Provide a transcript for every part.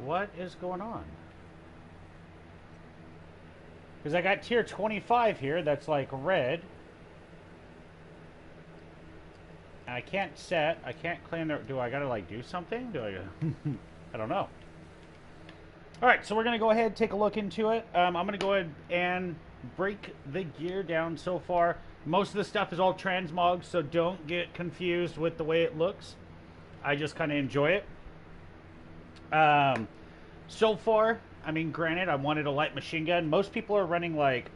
what is going on? Because I got tier 25 here that's like red. And I can't set. I can't claim there. Do I gotta like do something? Do I? I don't know. All right, so we're gonna go ahead and take a look into it. I'm gonna go ahead and break the gear down so far. Most of the stuff is all transmog, so don't get confused with the way it looks. I just kind of enjoy it. So far, I mean, granted, I wanted a light machine gun. Most people are running like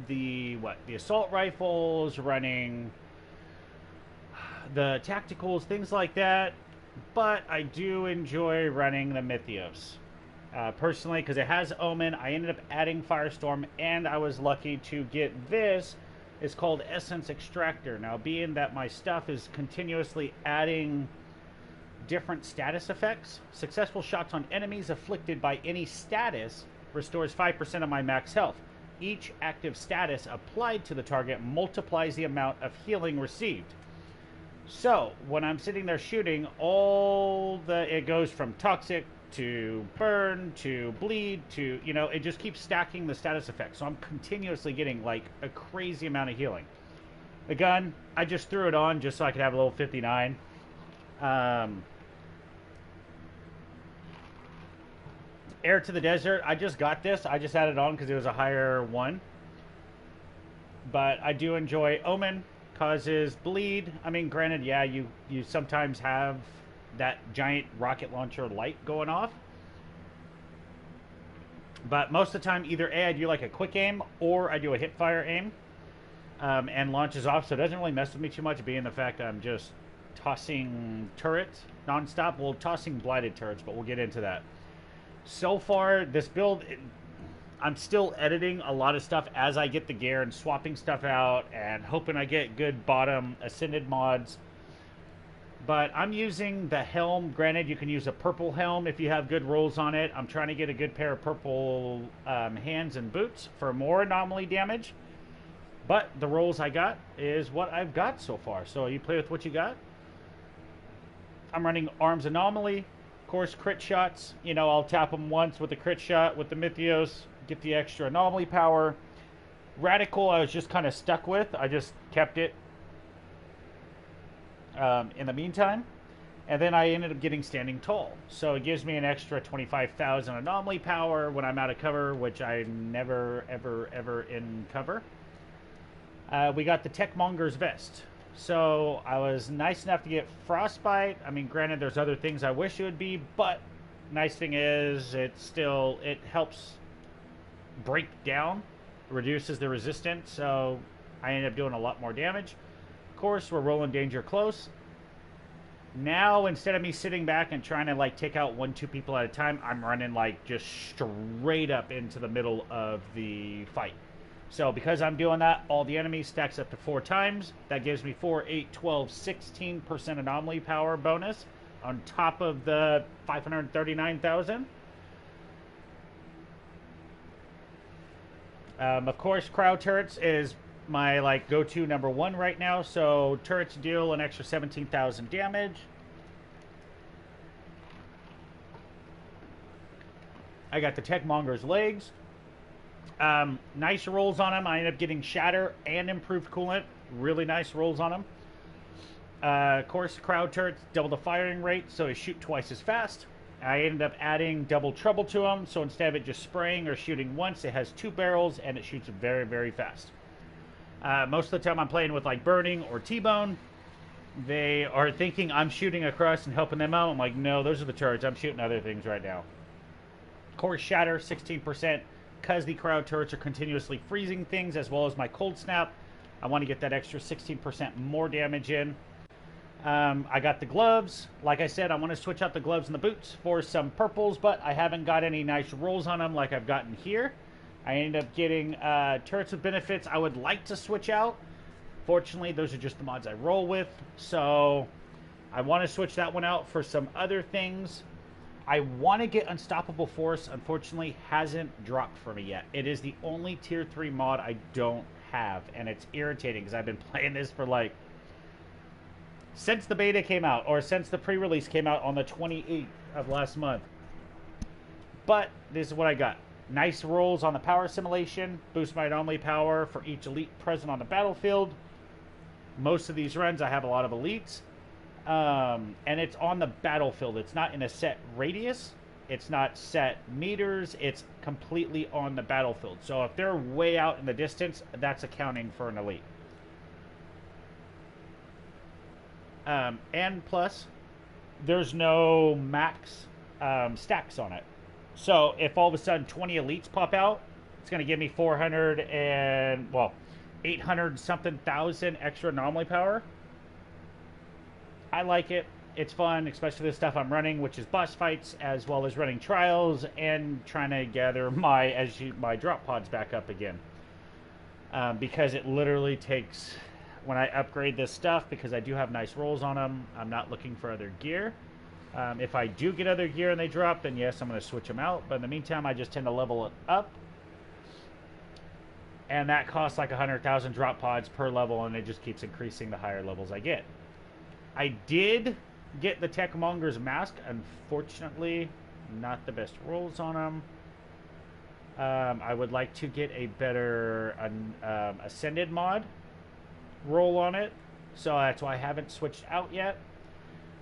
the assault rifles, running the tacticals, things like that. But I do enjoy running the Mythios. Personally, because it has Omen. I ended up adding Firestorm, and I was lucky to get this. It's called Essence Extractor. Now, being that my stuff is continuously adding different status effects, successful shots on enemies afflicted by any status restores 5% of my max health. Each active status applied to the target multiplies the amount of healing received. So, when I'm sitting there shooting, it goes from toxic to burn to bleed to, it just keeps stacking the status effects. So I'm continuously getting like a crazy amount of healing. The gun, I just threw it on just so I could have a little 59. Air to the Desert, I just got this. I just added on because it was a higher one. But I do enjoy Omen. Causes bleed. I mean, granted, yeah, you sometimes have that giant rocket launcher light going off. But most of the time, either A, I do like a quick aim, or I do a hip fire aim. And launches off, so it doesn't really mess with me too much, being the fact that I'm just tossing turrets nonstop. Well, tossing blighted turrets, but we'll get into that. So far, this build, I'm still editing a lot of stuff as I get the gear and swapping stuff out and hoping I get good bottom ascended mods. But I'm using the helm. Granted, you can use a purple helm if you have good rolls on it. I'm trying to get a good pair of purple hands and boots for more anomaly damage. But the rolls I got is what I've got so far. So you play with what you got. I'm running arms anomaly. Of course, crit shots. I'll tap them once with a crit shot with the Mythios. Get the extra anomaly power. Radical, I was just kind of stuck with. I just kept it in the meantime. And then I ended up getting Standing Tall. So it gives me an extra 25,000 anomaly power when I'm out of cover, which I'm never, ever, ever in cover. We got the Techmonger's Vest. So I was nice enough to get Frostbite. I mean, granted, there's other things I wish it would be, but nice thing is it helps break down, reduces the resistance, so I ended up doing a lot more damage. Of course, we're rolling danger close. Now, instead of me sitting back and trying to like take out 1-2 people at a time, I'm running like just straight up into the middle of the fight. So because I'm doing that, all the enemies stacks up to 4 times. That gives me 4, 8, 12, 16% anomaly power bonus on top of the 539,000. Of course, crowd turrets is my like go-to number 1 right now. So turrets deal an extra 17,000 damage. I got the Techmonger's legs. Nice rolls on them. I ended up getting Shatter and Improved Coolant. Really nice rolls on them. Of course, crowd turrets double the firing rate, so they shoot twice as fast. I ended up adding double trouble to them, so instead of it just spraying or shooting once, it has 2 barrels and it shoots very, very fast. Most of the time I'm playing with like Burning or T-Bone. They are thinking I'm shooting across and helping them out. I'm like, no, those are the turrets. I'm shooting other things right now. Of course, Shatter, 16%. Because the crowd turrets are continuously freezing things, as well as my cold snap, I want to get that extra 16% more damage in. I got the gloves. Like I said, I want to switch out the gloves and the boots for some purples, but I haven't got any nice rolls on them like I've gotten here. I ended up getting turrets with benefits I would like to switch out. Fortunately, those are just the mods I roll with, so I want to switch that one out for some other things. I want to get Unstoppable Force. Unfortunately, hasn't dropped for me yet. It is the only tier 3 mod I don't have, and it's irritating because I've been playing this for like since the beta came out, or since the pre-release came out on the 28th of last month. But this is what I got. Nice rolls on the power simulation. Boost my anomaly power for each elite present on the battlefield. Most of these runs, I have a lot of elites. And it's on the battlefield. It's not in a set radius. It's not set meters. It's completely on the battlefield. So if they're way out in the distance, that's accounting for an elite. And plus, there's no max stacks on it. So if all of a sudden 20 elites pop out, it's going to give me 800 something thousand extra anomaly power. I like it. It's fun, especially the stuff I'm running, which is boss fights, as well as running trials and trying to gather my drop pods back up again. Because it literally takes, when I upgrade this stuff, because I do have nice rolls on them, I'm not looking for other gear. If I do get other gear and they drop, then yes, I'm going to switch them out. But in the meantime, I just tend to level it up. And that costs like 100,000 drop pods per level, and it just keeps increasing the higher levels I get. I did get the Techmonger's mask. Unfortunately, not the best rolls on them. I would like to get a better Ascended mod roll on it. So that's why I haven't switched out yet.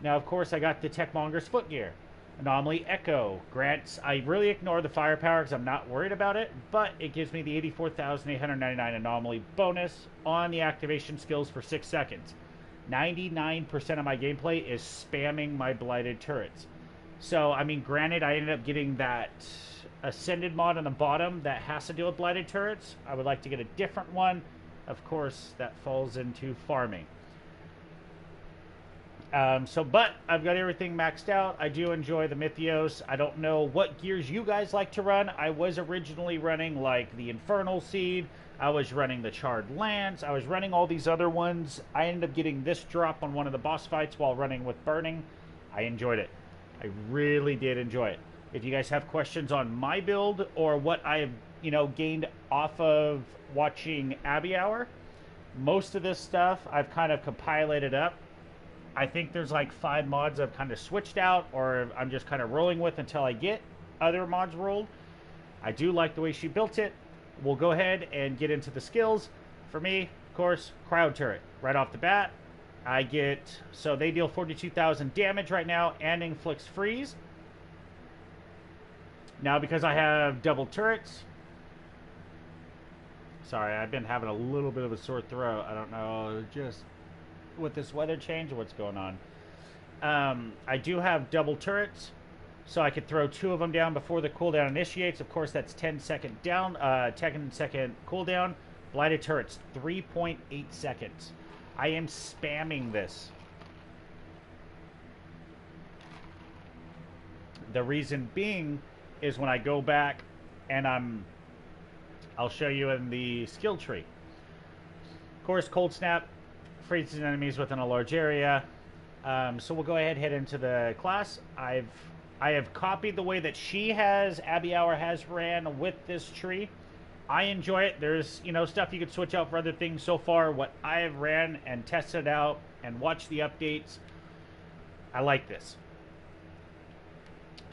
Now, of course, I got the Techmonger's footgear. Anomaly Echo grants, I really ignore the firepower because I'm not worried about it, but it gives me the 84,899 anomaly bonus on the activation skills for 6 seconds. 99% of my gameplay is spamming my blighted turrets. So, I mean, granted, I ended up getting that Ascended mod on the bottom that has to do with blighted turrets. I would like to get a different one. Of course, that falls into farming. But I've got everything maxed out. I do enjoy the Mythios. I don't know what gears you guys like to run. I was originally running like the Infernal Seed. I was running the Charred Lance. I was running all these other ones. I ended up getting this drop on one of the boss fights while running with Burning. I enjoyed it. I really did enjoy it. If you guys have questions on my build or what I've, gained off of watching Abbey Hour, most of this stuff I've kind of compiled up. I think there's like 5 mods I've kind of switched out or I'm just kind of rolling with until I get other mods rolled. I do like the way she built it. We'll go ahead and get into the skills. For me, of course, Crowd Turret. Right off the bat, I get, so they deal 42,000 damage right now and inflicts freeze. Now because I have double turrets, sorry, I've been having a little bit of a sore throat. I don't know, just with this weather change or what's going on. I do have double turrets, so I could throw 2 of them down before the cooldown initiates. Of course, that's 10-second down, 10-second cooldown. Blighted turrets, 3.8 seconds. I am spamming this. The reason being is when I go back and I'll show you in the skill tree. Of course, Cold Snap freezes enemies within a large area. So we'll go ahead and head into the class. I have copied the way that she has, Abbey Hour has ran with this tree. I enjoy it. There's, stuff you could switch out for other things. So far, what I have ran and tested out and watched the updates, I like this.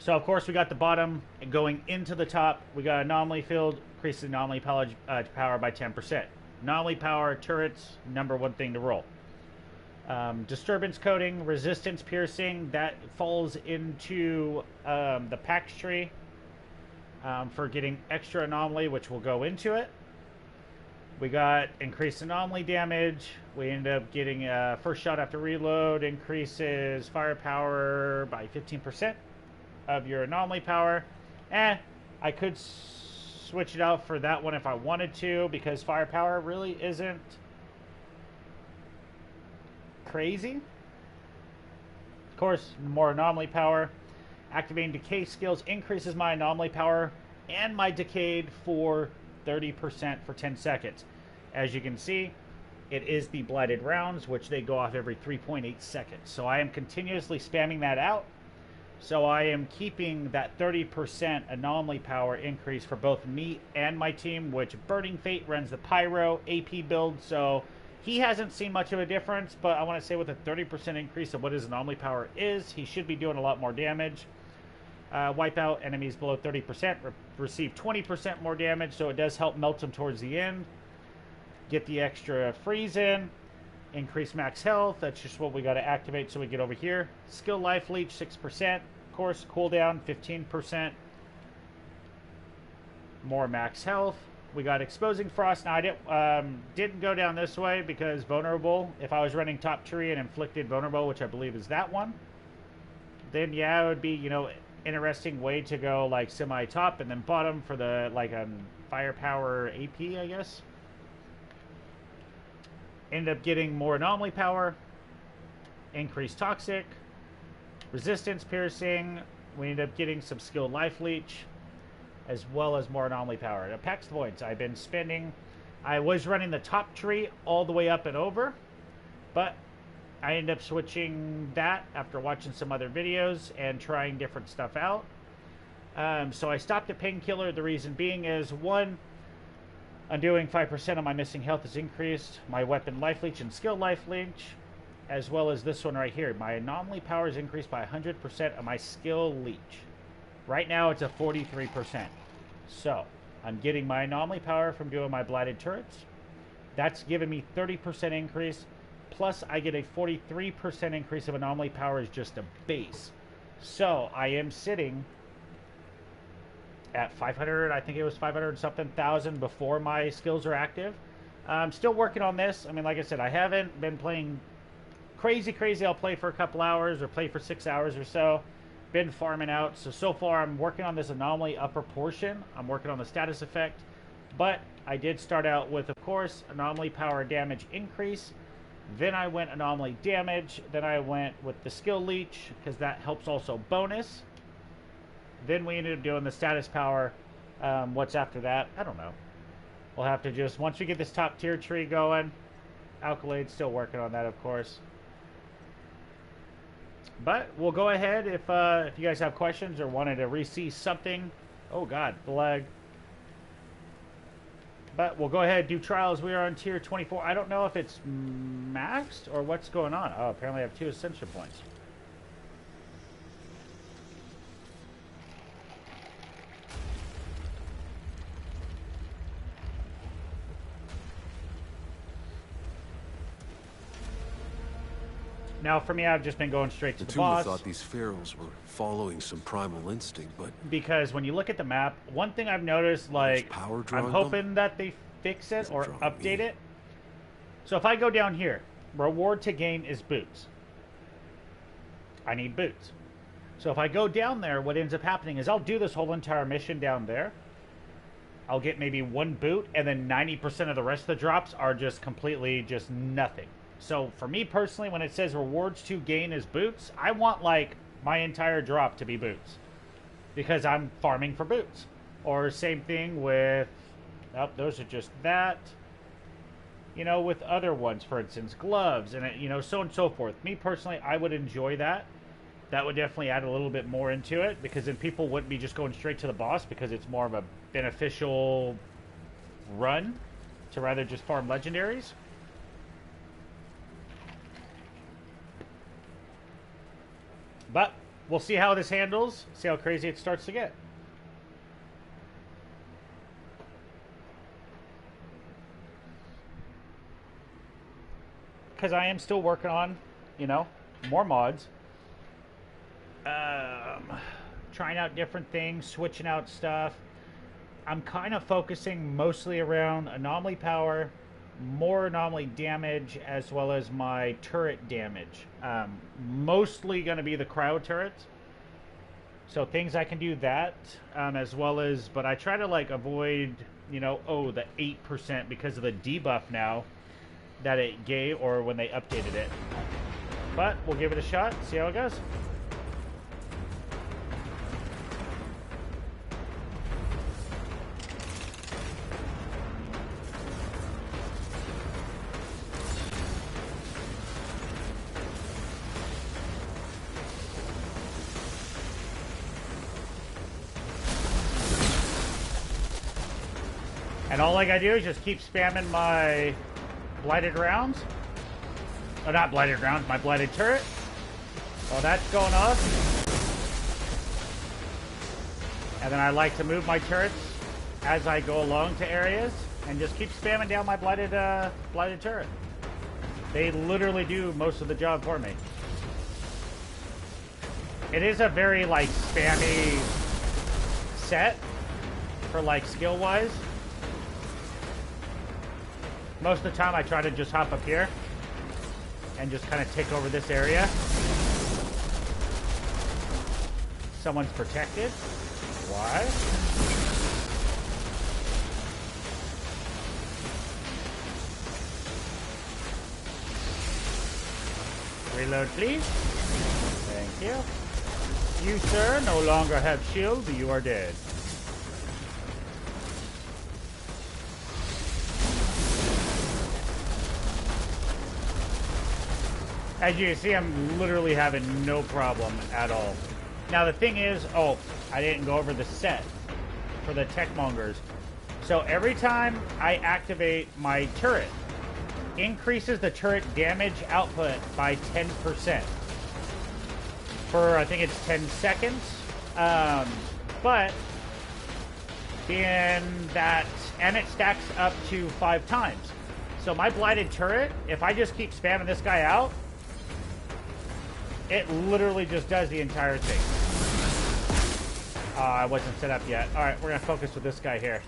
So, of course, we got the bottom and going into the top. We got anomaly field, increases anomaly power by 10%. Anomaly power, turrets, #1 thing to roll. Disturbance coating, resistance piercing, that falls into the Pax tree for getting extra anomaly, which will go into it. We got increased anomaly damage. We end up getting first shot after reload, increases firepower by 15% of your anomaly power. I could switch it out for that one if I wanted to, because firepower really isn't crazy. Of course, more anomaly power. Activating decay skills increases my anomaly power and my decayed for 30% for 10 seconds. As you can see, it is the blighted rounds, which they go off every 3.8 seconds. So I am continuously spamming that out. So I am keeping that 30% anomaly power increase for both me and my team, which Burning Fate runs the Pyro AP build, so he hasn't seen much of a difference, but I want to say with a 30% increase of what his anomaly power is, he should be doing a lot more damage. Wipe out enemies below 30%, receive 20% more damage, so it does help melt them towards the end. Get the extra freeze in. Increase max health. That's just what we got to activate so we get over here. Skill life leech 6%. Of course, cooldown 15%. More max health. We got exposing frost. Now I didn't go down this way because vulnerable. If I was running top tree and inflicted vulnerable, which I believe is that one, then yeah, it would be, you know, interesting way to go like semi top and then bottom for the like firepower AP, I guess. Ended up getting more anomaly power, increased toxic, resistance piercing. We ended up getting some skilled life leech, as well as more anomaly power. Apex Voids, I've been spending. I was running the top tree all the way up and over, but I ended up switching that after watching some other videos and trying different stuff out. So I stopped at Painkiller. The reason being is, one, undoing 5% of my missing health is increased. My weapon life leech and skill life leech, as well as this one right here. My anomaly power is increased by 100% of my skill leech. Right now it's a 43%. So I'm getting my anomaly power from doing my blighted turrets. That's given me 30% increase. Plus I get a 43% increase of anomaly power as just a base. So I am sitting at 500, I think it was 500 something thousand before my skills are active. I'm still working on this. I mean, like I said, I haven't been playing crazy. I'll play for a couple hours or play for 6 hours or so. Been farming out. So far I'm working on this anomaly upper portion. I'm working on the status effect. But I did start out with, of course, anomaly power damage increase. Then I went anomaly damage. Then I went with the skill leech, because that helps also bonus. Then we ended up doing the status power. What's after that? I don't know. We'll have to just, once we get this top tier tree going, Alkalade's still working on that, of course. But we'll go ahead if you guys have questions or wanted to re-see something. Oh God, lag. But we'll go ahead and do trials. We are on tier 24. I don't know if it's maxed or what's going on. Oh, apparently I have 2 ascension points. Now, for me, I've just been going straight to the boss. thought these pharaohs were following some primal instinct, but... Because when you look at the map, one thing I've noticed, like, I'm hoping that they fix it or update it. So if I go down here, reward to gain is boots. I need boots. So if I go down there, what ends up happening is I'll do this whole entire mission down there. I'll get maybe 1 boot, and then 90% of the rest of the drops are just completely just nothing. So for me personally, when it says rewards to gain is boots, I want like my entire drop to be boots, because I'm farming for boots. Or same thing with, oh, those are just that. You know, with other ones, for instance, gloves, and you know, so on and so forth. Me personally, I would enjoy that. That would definitely add a little bit more into it, because then people wouldn't be just going straight to the boss, because it's more of a beneficial run to rather just farm legendaries. But we'll see how this handles, see how crazy it starts to get. Because I am still working on, you know, more mods. Trying out different things, switching out stuff. I'm kind of focusing mostly around anomaly power, more anomaly damage, as well as my turret damage. Mostly going to be the cryo turrets. So things I can do that, as well as, but I try to like avoid, you know, oh, the 8% because of the debuff now that it gave, or when they updated it. But we'll give it a shot, see how it goes. And all I gotta do is just keep spamming my blighted rounds. Oh, not blighted rounds, my blighted turret. While that's going off. And then I like to move my turrets as I go along to areas and just keep spamming down my blighted turret. They literally do most of the job for me. It is a very like spammy set for like skill wise. Most of the time I try to just hop up here and just kind of take over this area. Someone's protected. Why? Reload, please. Thank you. You, sir, no longer have shield. You are dead. As you can see, I'm literally having no problem at all. Now, the thing is, oh, I didn't go over the set for the Techmongers. So every time I activate my turret, increases the turret damage output by 10%. For, I think it's 10 seconds. But, being that, and it stacks up to 5 times. So my blighted turret, if I just keep spamming this guy out, it literally just does the entire thing. I wasn't set up yet. Alright, we're going to focus with this guy here.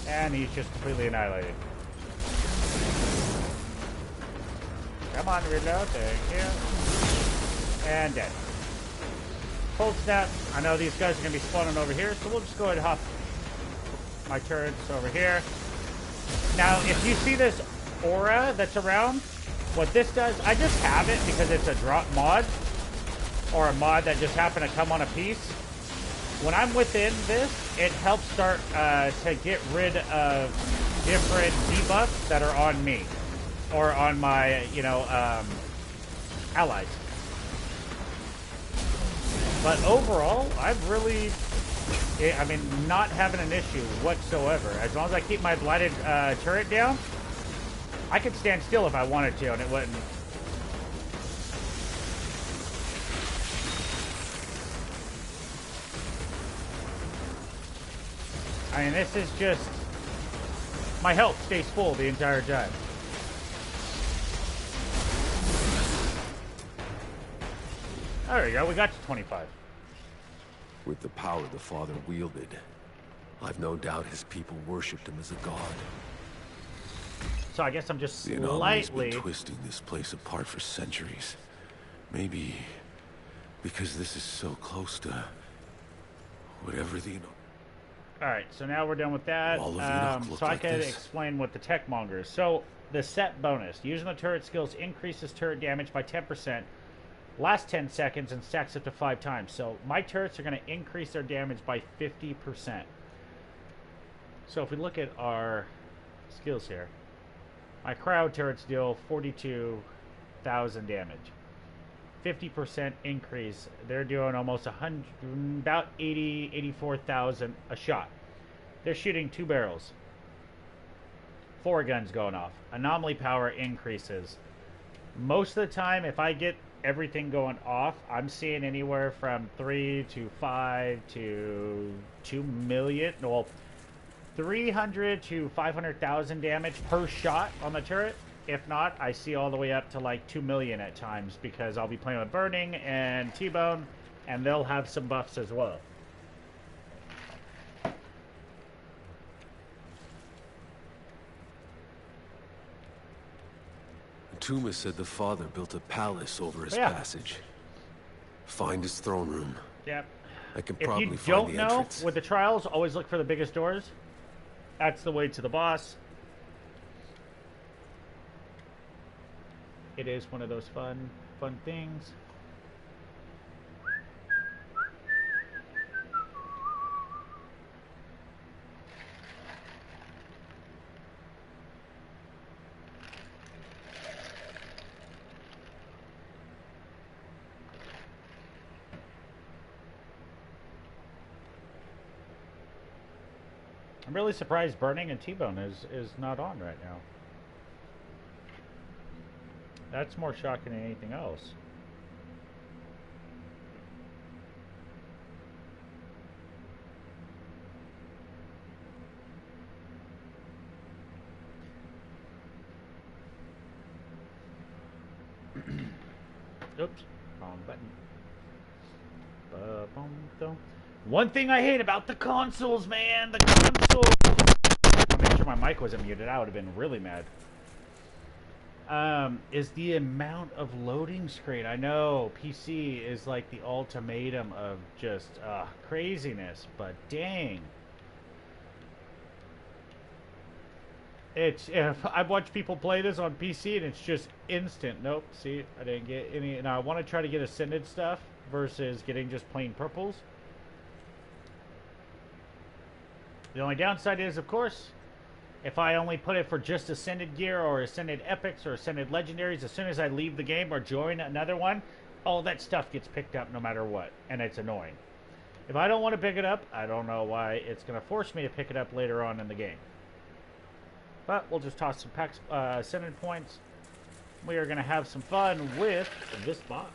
And he's just completely annihilated. Come on, reload. Thank you. And dead. Cold snap. I know these guys are going to be spawning over here, so we'll just go ahead and hop my turrets over here. Now, if you see this aura that's around, what this does, I just have it because it's a drop mod, or a mod that just happened to come on a piece. When I'm within this, it helps start to get rid of different debuffs that are on me, or on my, you know, allies. But overall, I've really, I mean, not having an issue whatsoever. As long as I keep my blighted turret down, I could stand still if I wanted to, and it wouldn't. I mean, this is just, my health stays full the entire time. There we go, we got to 25. With the power the father wielded, I've no doubt his people worshipped him as a god. So I guess I'm just The anomaly's slightly been twisting this place apart for centuries. Maybe because this is so close to whatever the... Alright, so now we're done with that. So I can explain what the Techmongers. So, the set bonus. Using the turret skills increases turret damage by 10%, lasts 10 seconds, and stacks up to 5 times. So, my turrets are going to increase their damage by 50%. So, if we look at our skills here, my crowd turrets deal 42,000 damage. 50% increase. They're doing almost 100, about 84,000 a shot. They're shooting 2 barrels. 4 guns going off. Anomaly power increases. Most of the time, if I get everything going off, I'm seeing anywhere from 3 to 5 to 2 million. Well, 300 to 500,000 damage per shot on the turret. If not, I see all the way up to like 2 million at times, because I'll be playing with Burning and T-Bone, and they'll have some buffs as well. Tuma said the father built a palace over his passage. Find his throne room. Yep. I can If probably you find don't the know, entrance. with the trials, always look for the biggest doors. That's the way to the boss. It is one of those fun things. I'm really surprised Burning and T-Bone is not on right now. That's more shocking than anything else. Oops, wrong button. One thing I hate about the consoles, man, the consoles. I'll make sure my mic wasn't muted. I would have been really mad. Is the amount of loading screen. I know PC is like the ultimatum of just craziness, but dang. I've watched people play this on PC and it's just instant. Nope, see, I didn't get any. And I want to try to get ascended stuff versus getting just plain purples. The only downside is, of course, if I only put it for just ascended gear or ascended epics or ascended legendaries, as soon as I leave the game or join another one, all that stuff gets picked up no matter what, and it's annoying. If I don't want to pick it up, I don't know why it's going to force me to pick it up later on in the game. But we'll just toss some packs, ascended points. We are going to have some fun with this boss.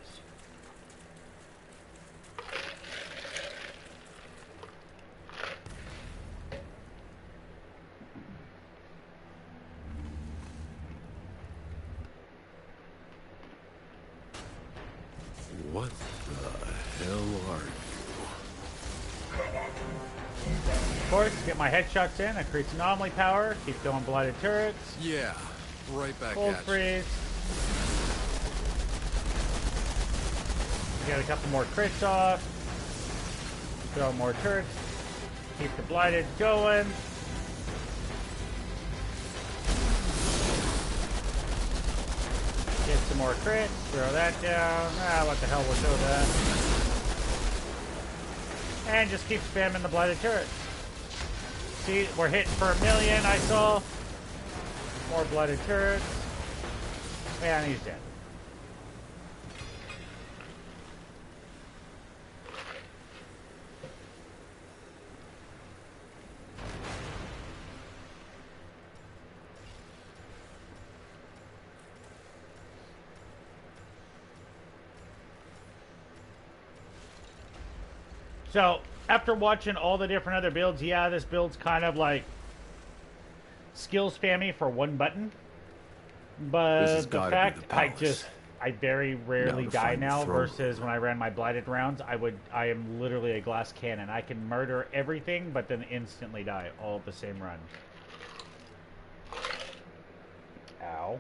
What the hell are you? Of course, get my headshots in. It creates anomaly power. Keep going blighted turrets. Yeah, right back Cold at freeze. Get a couple more crits off. Throw more turrets. Keep the blighted going. Get some more crits. Throw that down. What the hell, we'll show that. And just keep spamming the blighted turrets. See, we're hitting for 1 million, I saw. More blighted turrets. And he's dead. So, after watching all the different other builds, yeah, this build's kind of like skill spammy for one button. But the fact I very rarely die now versus when I ran my blighted rounds, I am literally a glass cannon. I can murder everything but then instantly die all at the same run. Ow.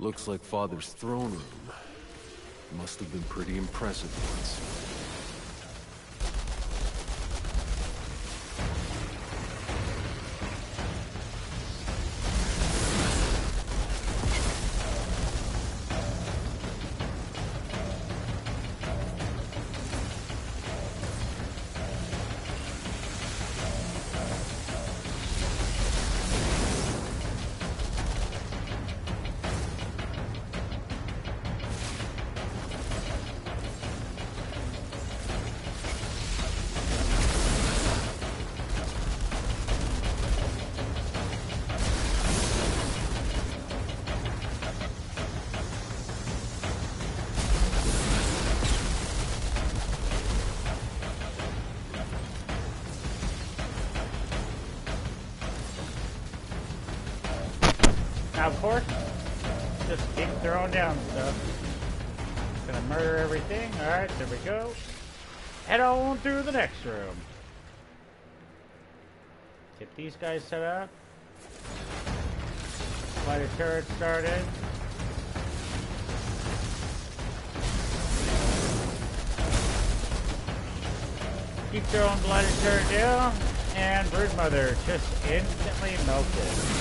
Looks like Father's throne room. Must have been pretty impressive once. Now, of course, just keep throwing down stuff. Gonna murder everything. Alright, there we go. Head on through the next room. Get these guys set up. Light a turret started. Keep throwing blighted turret down, and Broodmother just instantly melted.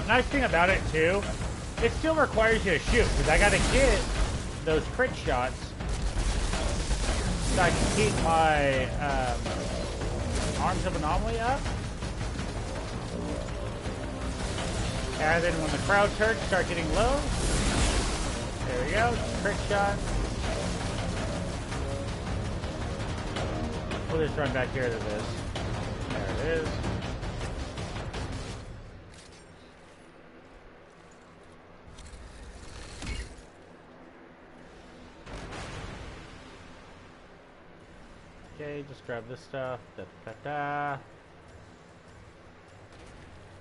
Nice thing about it too, it still requires you to shoot, because I gotta get those crit shots so I can keep my Arms of Anomaly up. And then when the crowd turrets start getting low, there we go, crit shot. We'll just run back here to this. There it is. Okay, just grab this stuff. Da, da, da.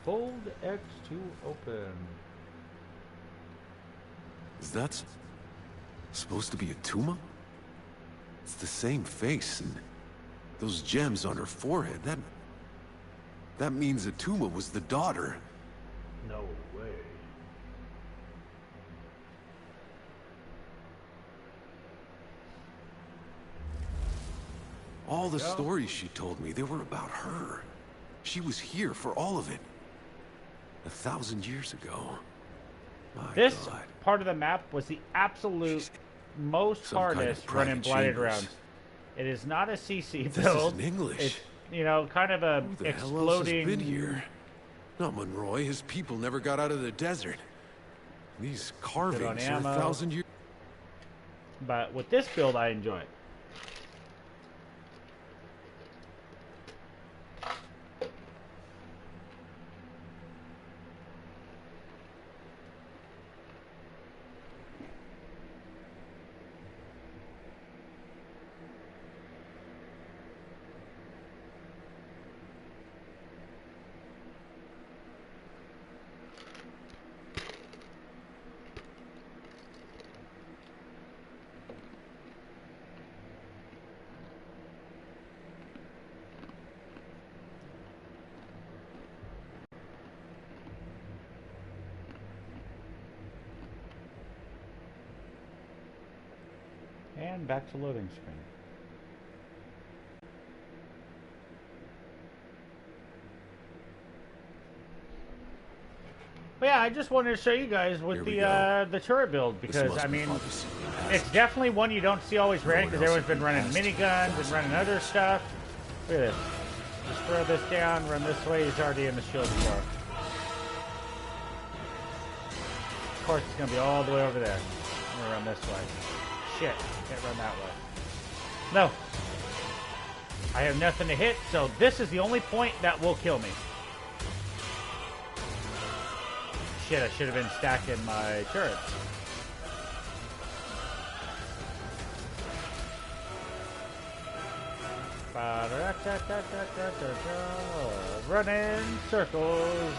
Hold X to open. Is that supposed to be a Tuma? It's the same face and those gems on her forehead. That means Atuma was the daughter. No way. All the stories she told me, they were about her. She was here for all of it. 1,000 years ago. My This God. part of the map was the absolute most hardest running Blighted rounds. It is not a CC This build. is in English. It's, you know, kind of a Who the hell else exploding. has been here? Not Monroy. His people never got out of the desert. These carvings are ammo. 1,000 years. But with this build, I enjoy it. And back to loading screen. But yeah, I just wanted to show you guys with the turret build, because I mean, it's definitely one you don't see always ran, because everyone's been running miniguns and running other stuff. Look at this. Just throw this down, run this way. He's already in the shield floor. Of course, it's gonna be all the way over there. I'm gonna run this way. Shit, can't run that way. No. I have nothing to hit, so this is the only point that will kill me. Shit, I should have been stacking my turrets. Run in circles.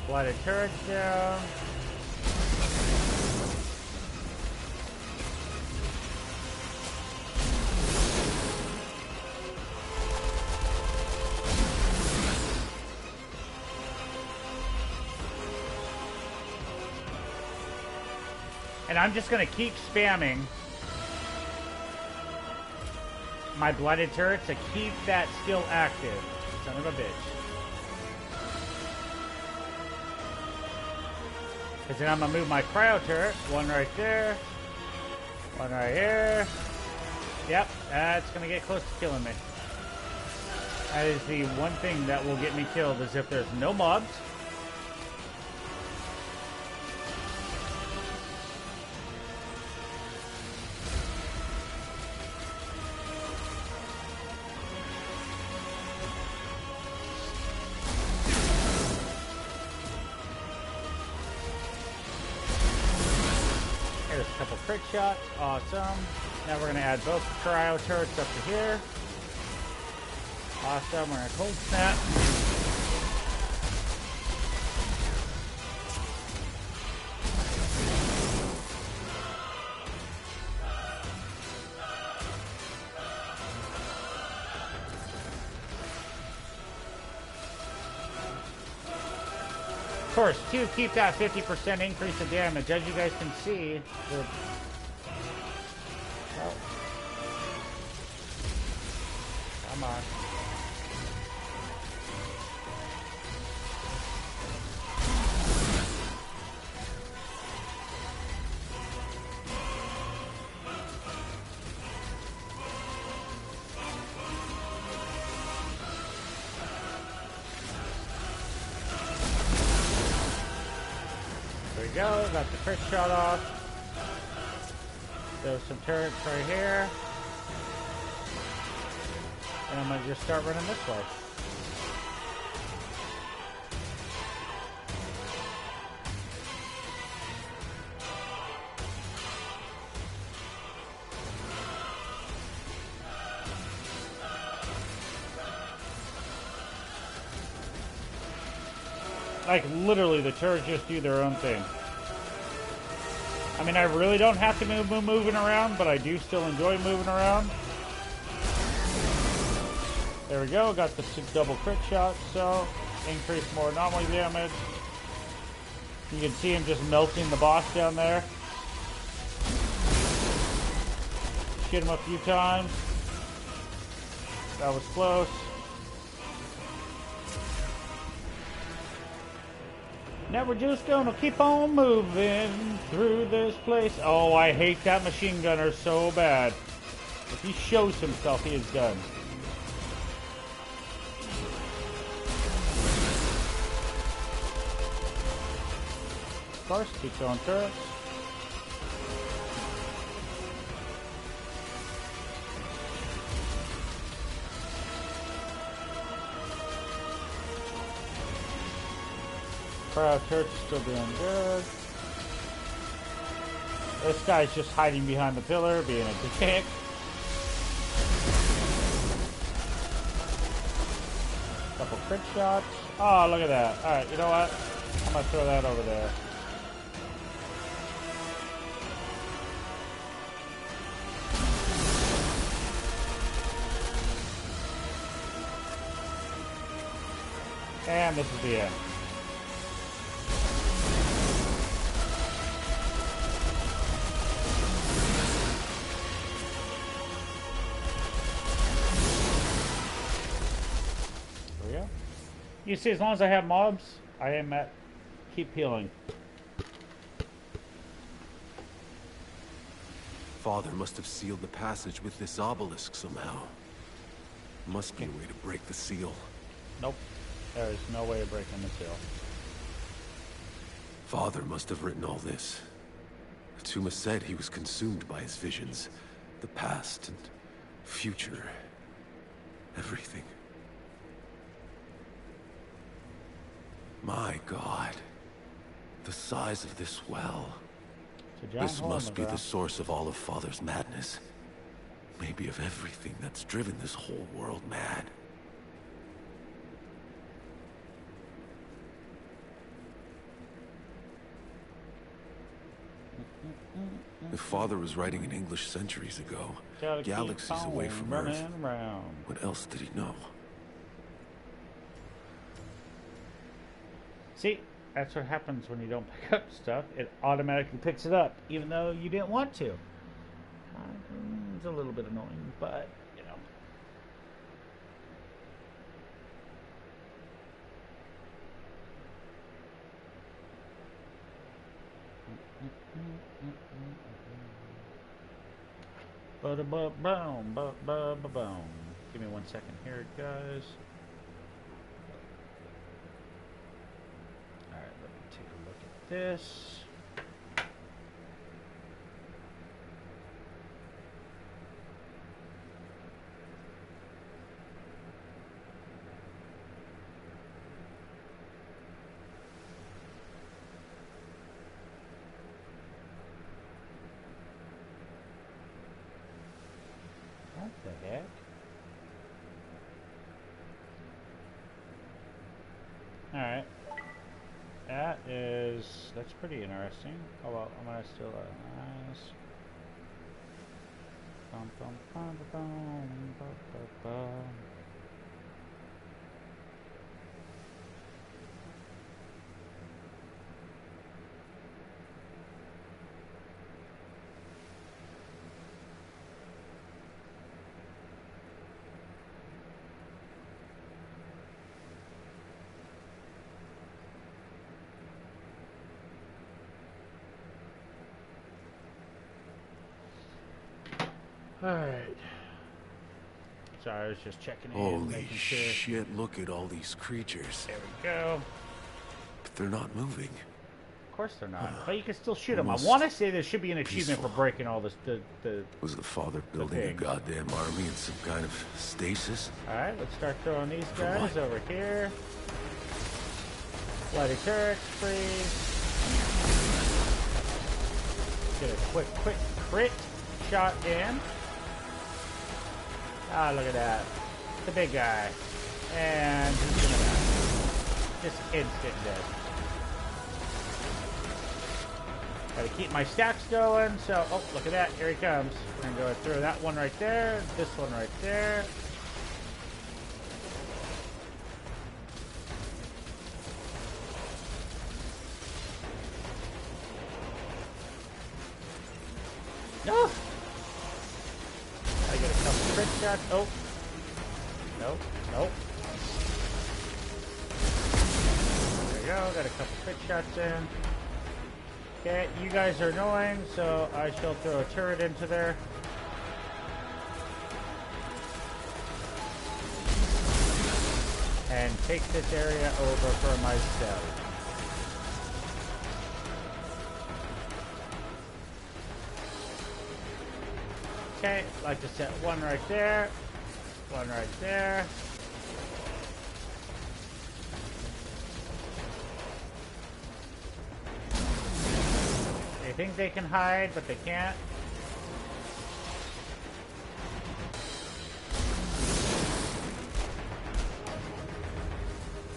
Blighted turrets down. And I'm just going to keep spamming my blighted turrets to keep that still active. Son of a bitch. Because then I'm going to move my cryo turret. One right there. One right here. Yep, that's going to get close to killing me. That is the one thing that will get me killed, is if there's no mobs. There's a couple crit shots. Awesome. Now we're going to add both cryo turrets up to here. Awesome. We're going to cold snap. Of course, to keep that 50% increase of damage, as you guys can see, come on. There we go, got the crit shot off. There's some turrets right here. And I'm going to just start running this way. Like, literally, the turrets just do their own thing. I mean, I really don't have to move moving around, but I do still enjoy moving around. There we go, got the double crit shot, so increase more anomaly damage. You can see him just melting the boss down there. Hit him a few times. That was close. Now we're just gonna keep on moving through this place. Oh, I hate that machine gunner so bad. If he shows himself, he is done. Of course, keep throwing turrets. Cryo turret's still doing good. This guy's just hiding behind the pillar, being a dick. Couple crit shots. Oh, look at that. Alright, you know what? I'm gonna throw that over there. And this is the end. There we go. You see, as long as I have mobs, I am at keep healing. Father must have sealed the passage with this obelisk somehow. Must be a way to break the seal. Nope. There is no way of breaking the seal. Father must have written all this. Tuma said he was consumed by his visions. The past and future. Everything. My God. The size of this well. This must be the source of all of Father's madness. Maybe of everything that's driven this whole world mad. If Father was writing in English centuries ago, galaxies away from Earth, what else did he know? See, that's what happens when you don't pick up stuff. It automatically picks it up, even though you didn't want to. It's a little bit annoying, but, you know. Boom, boom. Give me 1 second here, guys. All right, let me take a look at this. What the heck? Alright. That's pretty interesting. Oh well, I'm gonna still, nice. Bum, bum, bum, bum, bum, bum, bum. Alright. Sorry, I was just checking in, Holy making sure. shit, look at all these creatures. There we go. But they're not moving. Of course they're not, but you can still shoot them. I Almost want to say there should be an achievement peaceful. for breaking all this. Was the father building a thing. goddamn army in some kind of stasis? Alright, let's start throwing these For guys what? over here. Bloody turrets, freeze. Get a quick crit shot in. Ah, look at that. The big guy. And he's gonna die. Just instant dead. Gotta keep my stacks going, so, oh, look at that, here he comes. We're gonna go through that one right there, this one right there. No! I get a couple crit shots, oh. Nope, nope. There we go, got a couple crit shots in. Okay, you guys are annoying, so I shall throw a turret into there. And take this area over for myself. Okay, like to set one right there, one right there. They think they can hide, but they can't.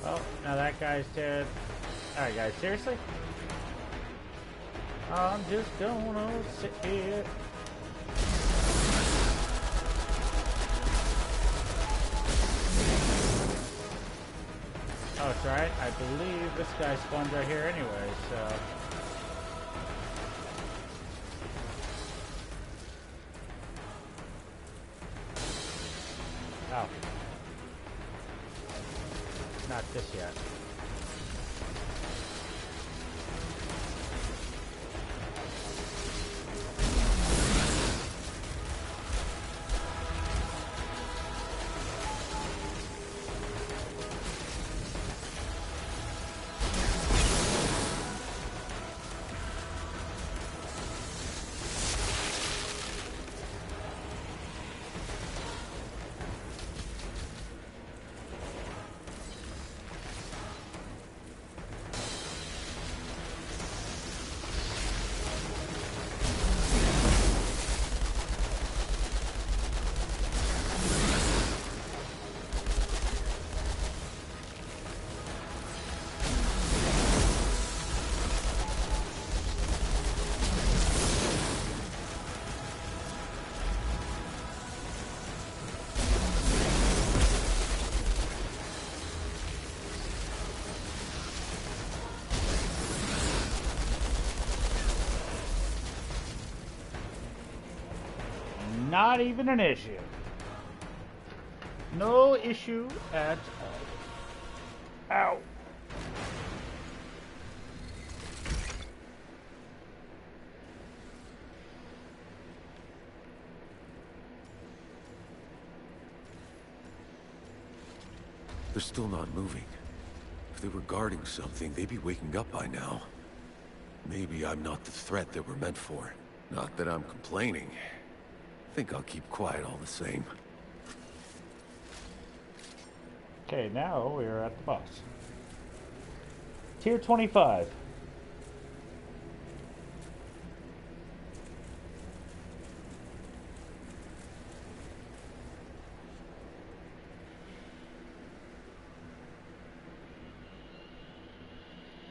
Oh, now that guy's dead. Alright guys, seriously? I'm just gonna sit here. Oh, it's alright. I believe this guy spawned right here anyway, so... Oh. Not this yet. Not even an issue. No issue at all. Ow. They're still not moving. If they were guarding something, they'd be waking up by now. Maybe I'm not the threat they were meant for. Not that I'm complaining. Think I'll keep quiet all the same. Okay, now we are at the boss. Tier 25.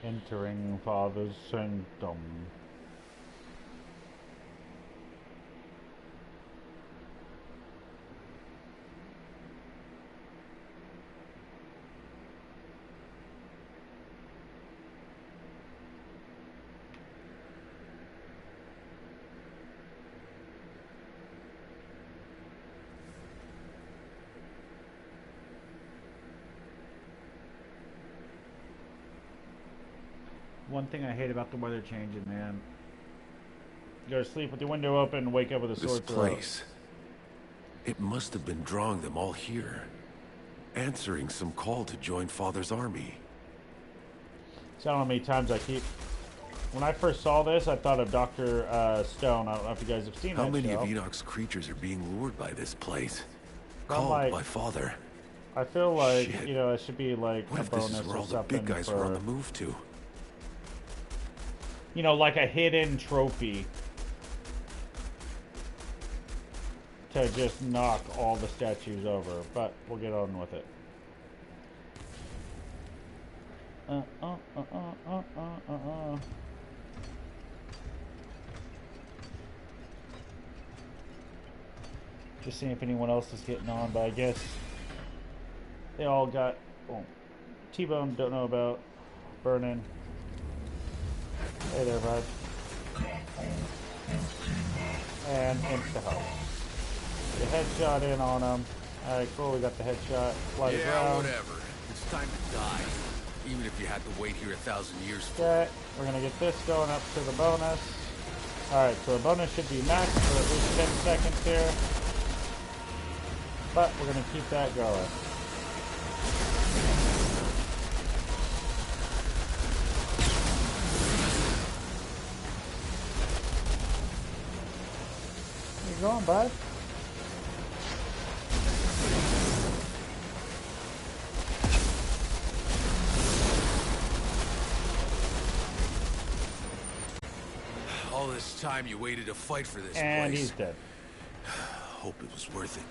Entering Father's Sanctum. One thing I hate about the weather changing, man. You go to sleep with your window open and wake up with a sore throat. This place. It must have been drawing them all here. Answering some call to join Father's army. So I don't know how many times I keep... When I first saw this, I thought of Dr. Stone. I don't know if you guys have seen that How many show. of Enoch's creatures are being lured by this place? I'm Called like- by Father. I feel like, Shit. you know, it should be like What a if this bonus is where or all the something big guys for... are on the move to? You know, like a hidden trophy to just knock all the statues over, but we'll get on with it. Just seeing if anyone else is getting on, but I guess they all got... Oh, T-Bone don't know about burning. Hey there, bud. And insta-help. The headshot in on him. Alright, cool, we got the headshot. Fly the ground. Whatever. It's time to die. Even if you had to wait here 1,000 years for Okay, we're gonna get this going up to the bonus. Alright, so the bonus should be maxed for at least 10 seconds here. But we're gonna keep that going. Where you going, bud? all this time you waited to fight for this And place. he's dead. Hope it was worth it.